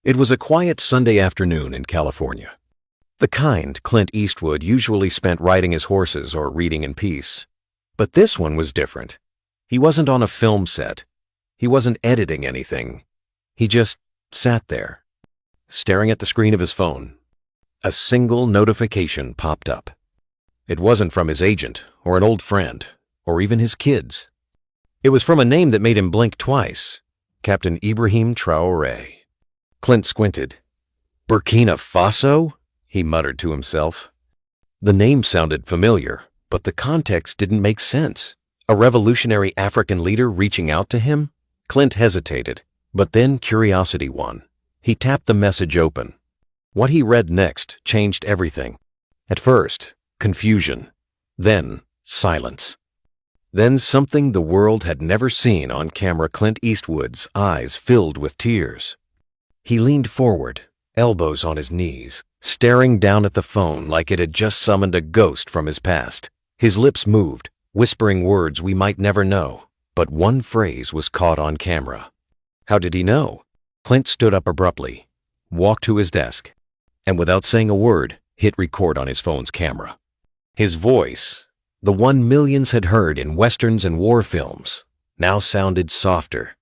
It was a quiet Sunday afternoon in California. The kind Clint Eastwood usually spent riding his horses or reading in peace. But this one was different. He wasn't on a film set. He wasn't editing anything. He just sat there, staring at the screen of his phone. A single notification popped up. It wasn't from his agent, or an old friend, or even his kids. It was from a name that made him blink twice. Captain Ibrahim Traore. Clint squinted. Burkina Faso? He muttered to himself. The name sounded familiar, but the context didn't make sense. A revolutionary African leader reaching out to him? Clint hesitated, but then curiosity won. He tapped the message open. What he read next changed everything. At first, confusion. Then, silence. Then something the world had never seen on camera. Clint Eastwood's eyes filled with tears. He leaned forward, elbows on his knees, staring down at the phone like it had just summoned a ghost from his past. His lips moved, whispering words we might never know, but one phrase was caught on camera. How did he know? Clint stood up abruptly, walked to his desk, and without saying a word, hit record on his phone's camera. His voice, the one millions had heard in westerns and war films, now sounded softer,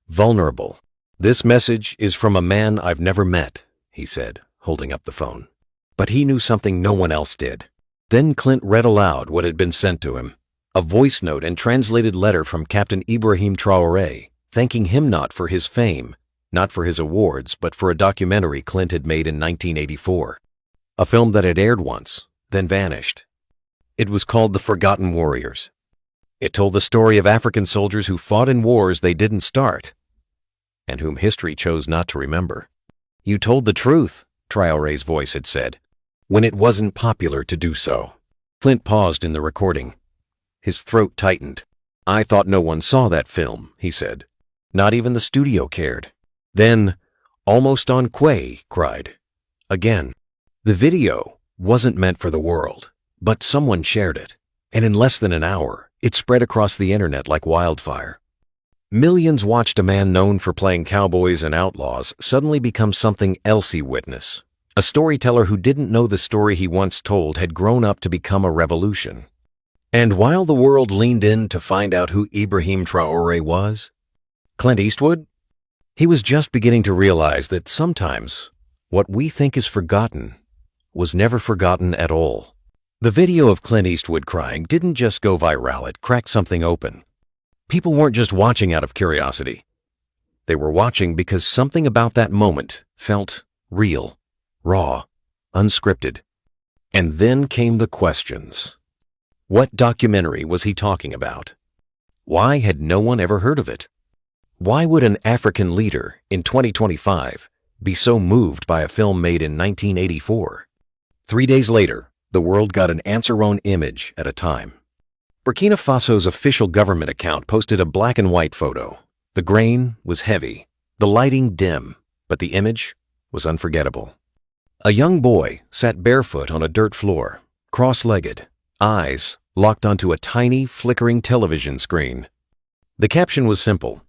vulnerable. This message is from a man I've never met, he said, holding up the phone. But he knew something no one else did. Then Clint read aloud what had been sent to him, a voice note and translated letter from Captain Ibrahim Traore, thanking him not for his fame, not for his awards, but for a documentary Clint had made in 1984. A film that had aired once, then vanished. It was called The Forgotten Warriors. It told the story of African soldiers who fought in wars they didn't start, and whom history chose not to remember. You told the truth, Traore's voice had said, when it wasn't popular to do so. Clint paused in the recording. His throat tightened. I thought no one saw that film, he said. Not even the studio cared. Then, almost on Quay, cried. Again. The video wasn't meant for the world, but someone shared it, and in less than an hour, it spread across the internet like wildfire. Millions watched a man known for playing cowboys and outlaws suddenly become something else he witnessed. A storyteller who didn't know the story he once told had grown up to become a revolution. And while the world leaned in to find out who Ibrahim Traore was, Clint Eastwood? He was just beginning to realize that sometimes what we think is forgotten was never forgotten at all. The video of Clint Eastwood crying didn't just go viral, it cracked something open. People weren't just watching out of curiosity. They were watching because something about that moment felt real, raw, unscripted. And then came the questions. What documentary was he talking about? Why had no one ever heard of it? Why would an African leader in 2025 be so moved by a film made in 1984? 3 days later, the world got an answer on image at a time. Burkina Faso's official government account posted a black and white photo. The grain was heavy, the lighting dim, but the image was unforgettable. A young boy sat barefoot on a dirt floor, cross-legged, eyes locked onto a tiny, flickering television screen. The caption was simple.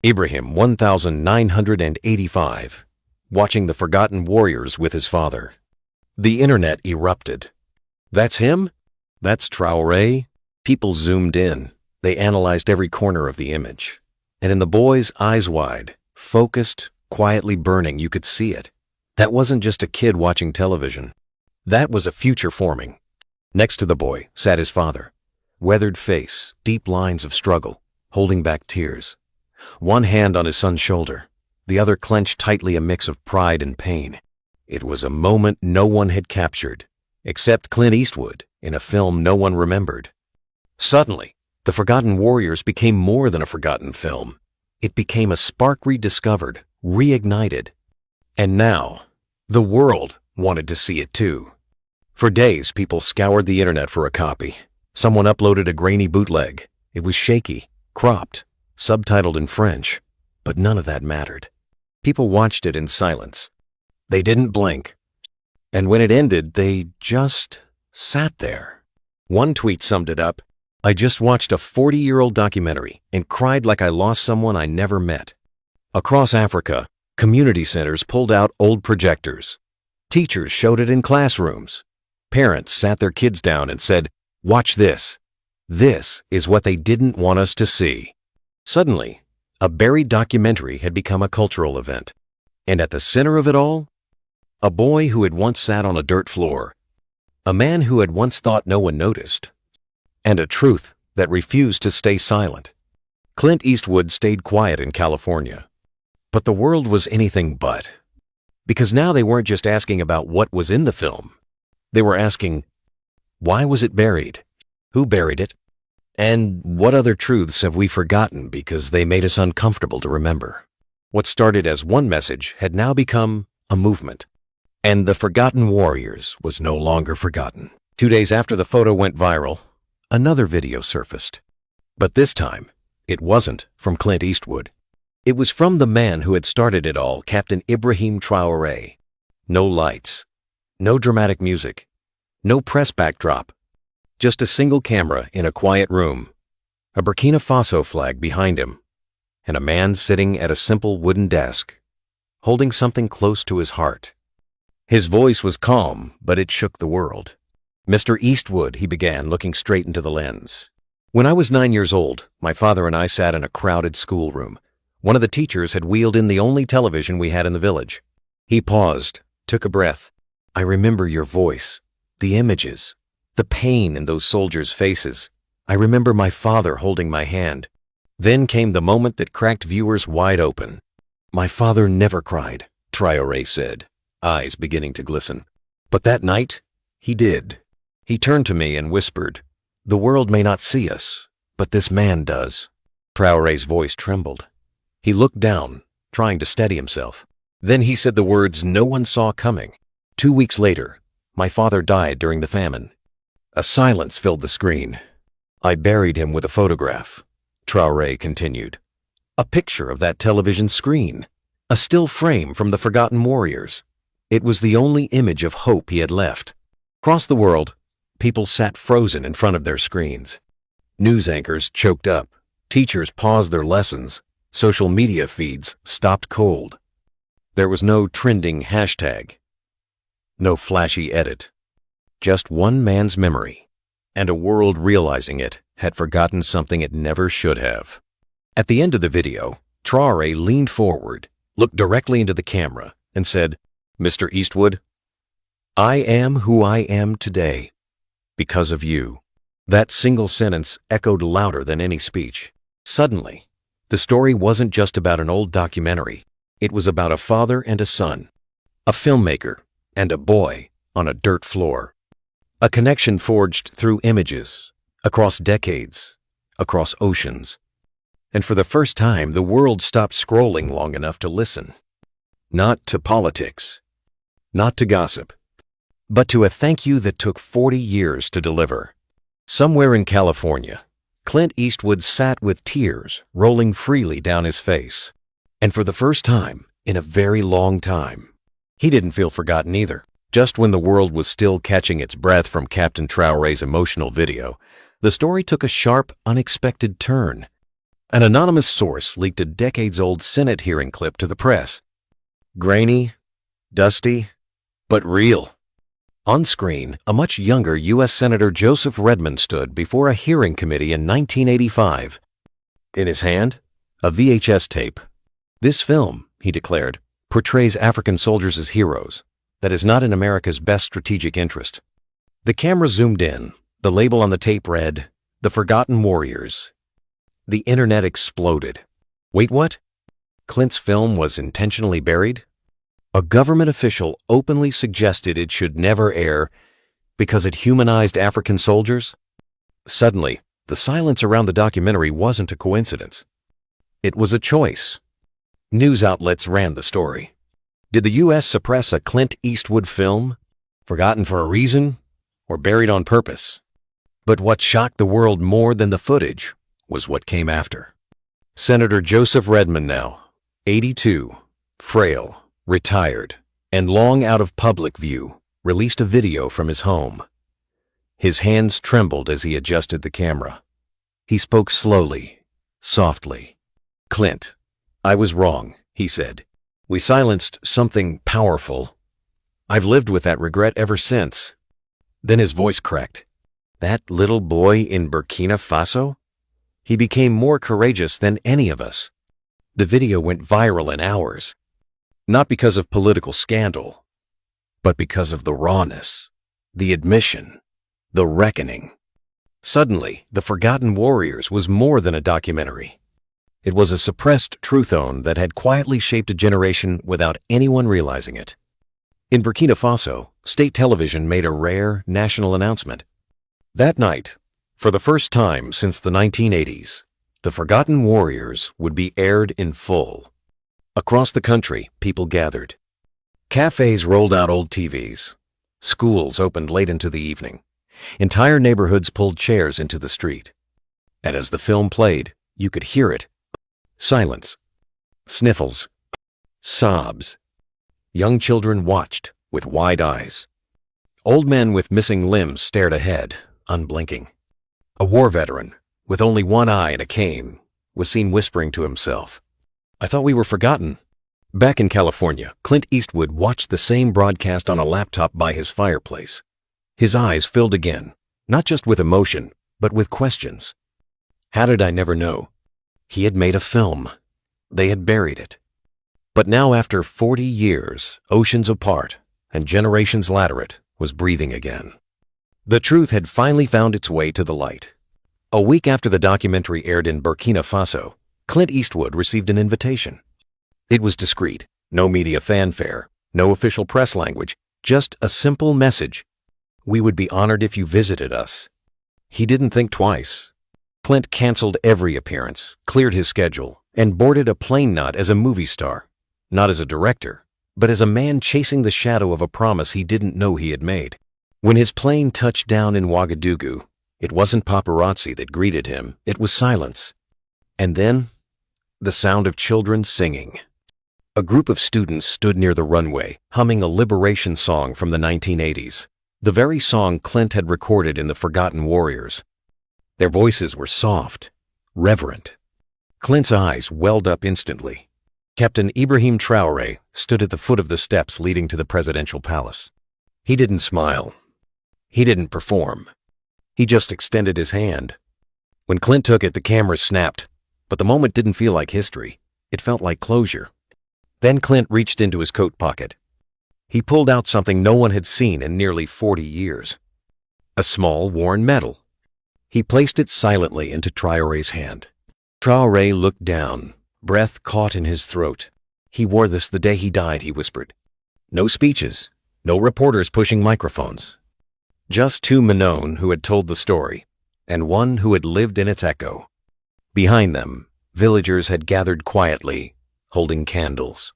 Ibrahim 1985, watching The Forgotten Warriors with his father. The internet erupted. That's him? That's Traore? People zoomed in. They analyzed every corner of the image. And in the boy's eyes wide, focused, quietly burning, you could see it. That wasn't just a kid watching television. That was a future forming. Next to the boy sat his father. Weathered face, deep lines of struggle, holding back tears. One hand on his son's shoulder, the other clenched tightly, a mix of pride and pain. It was a moment no one had captured, except Clint Eastwood in a film no one remembered. Suddenly, The Forgotten Warriors became more than a forgotten film. It became a spark rediscovered, reignited. And now, the world wanted to see it too. For days, people scoured the internet for a copy. Someone uploaded a grainy bootleg. It was shaky, cropped, subtitled in French, but none of that mattered. People watched it in silence. They didn't blink. And when it ended, they just sat there. One tweet summed it up. I just watched a 40-year-old documentary and cried like I lost someone I never met. Across Africa, Community centers pulled out old projectors. Teachers showed it in classrooms. Parents sat their kids down and said, "Watch this. This is what they didn't want us to see." Suddenly, a buried documentary had become a cultural event. And at the center of it all, a boy who had once sat on a dirt floor, a man who had once thought no one noticed, and a truth that refused to stay silent. Clint Eastwood stayed quiet in California. But the world was anything but. Because now they weren't just asking about what was in the film. They were asking, why was it buried? Who buried it? And what other truths have we forgotten because they made us uncomfortable to remember? What started as one message had now become a movement. And the Forgotten Warriors was no longer forgotten. 2 days after the photo went viral, another video surfaced. But this time, it wasn't from Clit Eastwood. It was from the man who had started it all, Captain Ibrahim Traore. No lights, no dramatic music, no press backdrop, just a single camera in a quiet room, a Burkina Faso flag behind him, and a man sitting at a simple wooden desk, holding something close to his heart. His voice was calm, but it shook the world. "Mr. Eastwood," he began, looking straight into the lens. "When I was 9 years old, my father and I sat in a crowded schoolroom. One of the teachers had wheeled in the only television we had in the village. He paused, took a breath. I remember your voice, the images, the pain in those soldiers' faces. I remember my father holding my hand. Then came the moment that cracked viewers wide open. My father never cried," Traore said, eyes beginning to glisten. "But that night, he did. He turned to me and whispered, 'The world may not see us, but this man does.'" Traore's voice trembled. He looked down, trying to steady himself. Then he said the words no one saw coming. 2 weeks later, my father died during the famine. A silence filled the screen. I buried him with a photograph, Traore continued. A picture of that television screen. A still frame from the Forgotten Warriors. It was the only image of hope he had left. Across the world, people sat frozen in front of their screens. News anchors choked up. Teachers paused their lessons. Social media feeds stopped cold. There was no trending hashtag. No flashy edit. Just one man's memory. And a world realizing it had forgotten something it never should have. At the end of the video, Traore leaned forward, looked directly into the camera, and said, "Mr. Eastwood, I am who I am today because of you." That single sentence echoed louder than any speech. Suddenly, the story wasn't just about an old documentary. It was about a father and a son, a filmmaker and a boy on a dirt floor. A connection forged through images, across decades, across oceans. And for the first time, the world stopped scrolling long enough to listen. Not to politics, not to gossip, but to a thank you that took 40 years to deliver. Somewhere in California, Clint Eastwood sat with tears rolling freely down his face. And for the first time in a very long time, he didn't feel forgotten either. Just when the world was still catching its breath from Captain Traore's emotional video, the story took a sharp, unexpected turn. An anonymous source leaked a decades-old Senate hearing clip to the press. Grainy, dusty, but real. On screen, a much younger U.S. Senator Joseph Redmond stood before a hearing committee in 1985. In his hand, a VHS tape. "This film," he declared, "portrays African soldiers as heroes. That is not in America's best strategic interest." The camera zoomed in. The label on the tape read, "The Forgotten Warriors." The internet exploded. Wait, what? Clint's film was intentionally buried? A government official openly suggested it should never air because it humanized African soldiers? Suddenly, the silence around the documentary wasn't a coincidence. It was a choice. News outlets ran the story. Did the U.S. suppress a Clint Eastwood film, forgotten for a reason, or buried on purpose? But what shocked the world more than the footage was what came after. Senator Joseph Redmond now, 82, frail, retired, and long out of public view, released a video from his home. His hands trembled as he adjusted the camera. He spoke slowly, softly. "Clint, I was wrong," he said. We silenced something powerful. I've lived with that regret ever since." Then his voice cracked. "That little boy in Burkina Faso? He became more courageous than any of us." The video went viral in hours, not because of political scandal, but because of the rawness, the admission, the reckoning. Suddenly, The Forgotten Warriors was more than a documentary. It was a suppressed truth-own that had quietly shaped a generation without anyone realizing it. In Burkina Faso, state television made a rare national announcement. That night, for the first time since the 1980s, The Forgotten Warriors would be aired in full. Across the country, people gathered. Cafes rolled out old TVs. Schools opened late into the evening. Entire neighborhoods pulled chairs into the street. And as the film played, you could hear it. Silence. Sniffles. Sobs. Young children watched with wide eyes. Old men with missing limbs stared ahead, unblinking. A war veteran, with only one eye and a cane, was seen whispering to himself, "I thought we were forgotten." Back in California, Clit Eastwood watched the same broadcast on a laptop by his fireplace. His eyes filled again, not just with emotion, but with questions. How did I never know? He had made a film. They had buried it. But now, after 40 years, oceans apart, and generations later, it was breathing again. The truth had finally found its way to the light. A week after the documentary aired in Burkina Faso, Clit Eastwood received an invitation. It was discreet, no media fanfare, no official press language, just a simple message. "We would be honored if you visited us." He didn't think twice. Clint canceled every appearance, cleared his schedule, and boarded a plane not as a movie star, not as a director, but as a man chasing the shadow of a promise he didn't know he had made. When his plane touched down in Ouagadougou, it wasn't paparazzi that greeted him, it was silence. And then, the sound of children singing. A group of students stood near the runway, humming a liberation song from the 1980s, the very song Clint had recorded in The Forgotten Warriors. Their voices were soft, reverent. Clint's eyes welled up instantly. Captain Ibrahim Traore stood at the foot of the steps leading to the presidential palace. He didn't smile. He didn't perform. He just extended his hand. When Clint took it, the camera snapped, but the moment didn't feel like history. It felt like closure. Then Clint reached into his coat pocket. He pulled out something no one had seen in nearly 40 years. A small, worn medal. He placed it silently into Traore's hand. Traore looked down, breath caught in his throat. "He wore this the day he died," he whispered. No speeches, no reporters pushing microphones. Just two Minone who had told the story, and one who had lived in its echo. Behind them, villagers had gathered quietly, holding candles.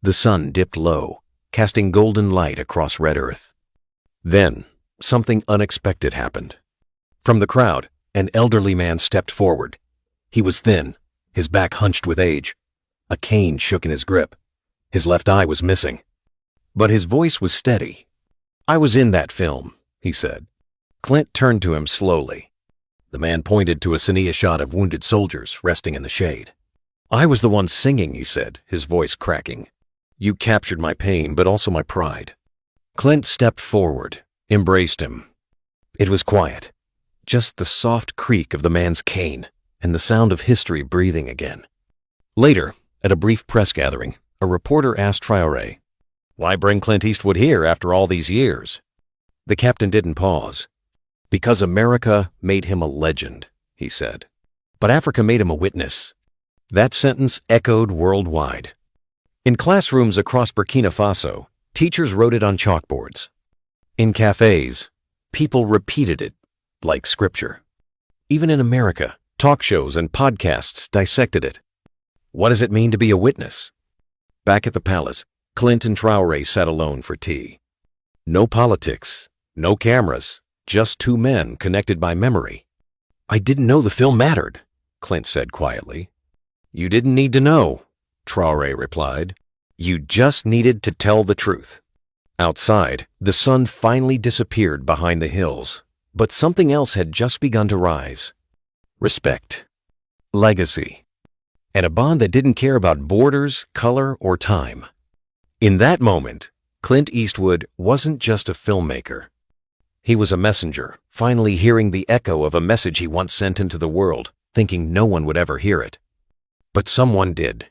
The sun dipped low, casting golden light across red earth. Then, something unexpected happened. From the crowd, an elderly man stepped forward. He was thin, his back hunched with age. A cane shook in his grip. His left eye was missing. But his voice was steady. "I was in that film," he said. Clint turned to him slowly. The man pointed to a cine shot of wounded soldiers resting in the shade. "I was the one singing," he said, his voice cracking. "You captured my pain, but also my pride." Clint stepped forward, embraced him. It was quiet, just the soft creak of the man's cane and the sound of history breathing again. Later, at a brief press gathering, a reporter asked Traore, "Why bring Clit Eastwood here after all these years?" The captain didn't pause. "Because America made him a legend," he said. "But Africa made him a witness." That sentence echoed worldwide. In classrooms across Burkina Faso, teachers wrote it on chalkboards. In cafes, people repeated it like scripture. Even in America, talk shows and podcasts dissected it. What does it mean to be a witness? Back at the palace, Clint and Traore sat alone for tea. No politics, no cameras, just two men connected by memory. "I didn't know the film mattered," Clint said quietly. "You didn't need to know," Traore replied. "You just needed to tell the truth." Outside, the sun finally disappeared behind the hills, but something else had just begun to rise. Respect. Legacy. and a bond that didn't care about borders, color, or time. In that moment, Clint Eastwood wasn't just a filmmaker. He was a messenger, finally hearing the echo of a message he once sent into the world, thinking no one would ever hear it. But someone did.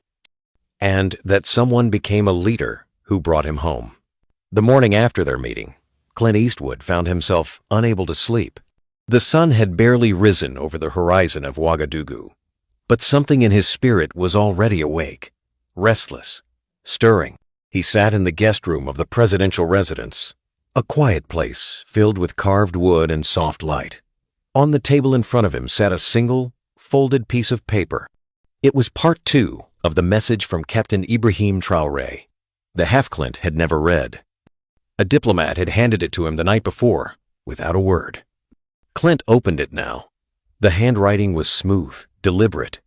And that someone became a leader who brought him home. The morning after their meeting, Clint Eastwood found himself unable to sleep. The sun had barely risen over the horizon of Ouagadougou, but something in his spirit was already awake, restless, stirring. He sat in the guest room of the presidential residence, a quiet place filled with carved wood and soft light. On the table in front of him sat a single, folded piece of paper. It was part 2 of the message from Captain Ibrahim Traore. The half-Clint had never read. A diplomat had handed it to him the night before, without a word. Clint opened it now. The handwriting was smooth, deliberate.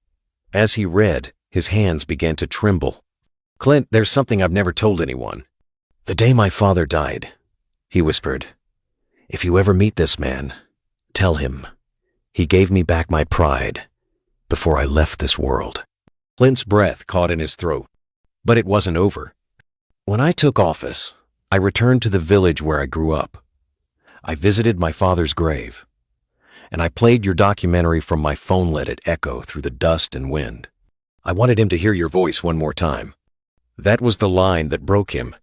As he read, his hands began to tremble. "Clint, there's something I've never told anyone. The day my father died," he whispered, "if you ever meet this man, tell him he gave me back my pride before I left this world." Clint's breath caught in his throat, but it wasn't over. "When I took office, I returned to the village where I grew up. I visited my father's grave, and I played your documentary from my phone, let it echo through the dust and wind. I wanted him to hear your voice one more time." That was the line that broke him.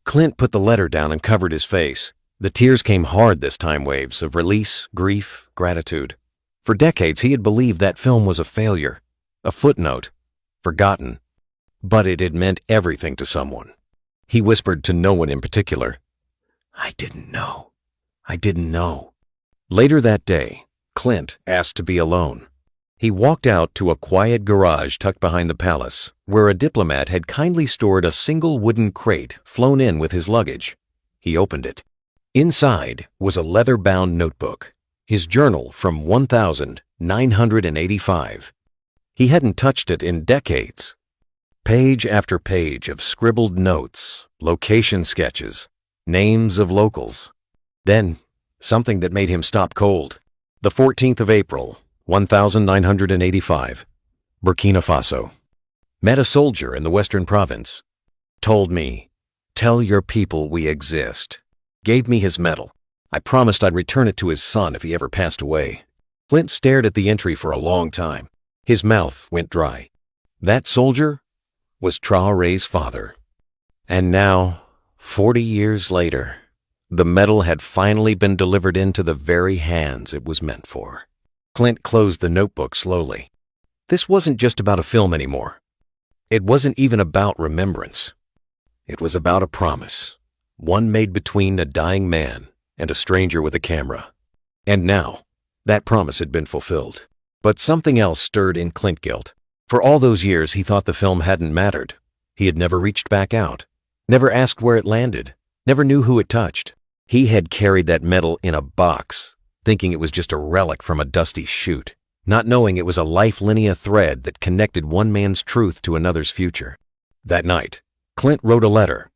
Clint put the letter down and covered his face. The tears came hard this time, waves of release, grief, gratitude. For decades he had believed that film was a failure, a footnote, forgotten. But it had meant everything to someone. He whispered to no one in particular, "I didn't know. I didn't know." Later that day, Clint asked to be alone. He walked out to a quiet garage tucked behind the palace, where a diplomat had kindly stored a single wooden crate flown in with his luggage. He opened it. Inside was a leather-bound notebook, his journal from 1985. He hadn't touched it in decades. Page after page of scribbled notes, location sketches, names of locals. Then, something that made him stop cold. The 14th of April, 1985, Burkina Faso. Met a soldier in the western province. Told me, "Tell your people we exist." Gave me his medal. I promised I'd return it to his son if he ever passed away. Clint stared at the entry for a long time. His mouth went dry. That soldier was Traore's father. And now, 40 years later, the medal had finally been delivered into the very hands it was meant for. Clint closed the notebook slowly. This wasn't just about a film anymore. It wasn't even about remembrance. It was about a promise, one made between a dying man and a stranger with a camera. And now, that promise had been fulfilled. But something else stirred in Clint guilt. For all those years, he thought the film hadn't mattered. He had never reached back out, never asked where it landed, never knew who it touched. He had carried that medal in a box, thinking it was just a relic from a dusty chute, not knowing it was a life linear thread that connected one man's truth to another's future. That night, Clint wrote a letter,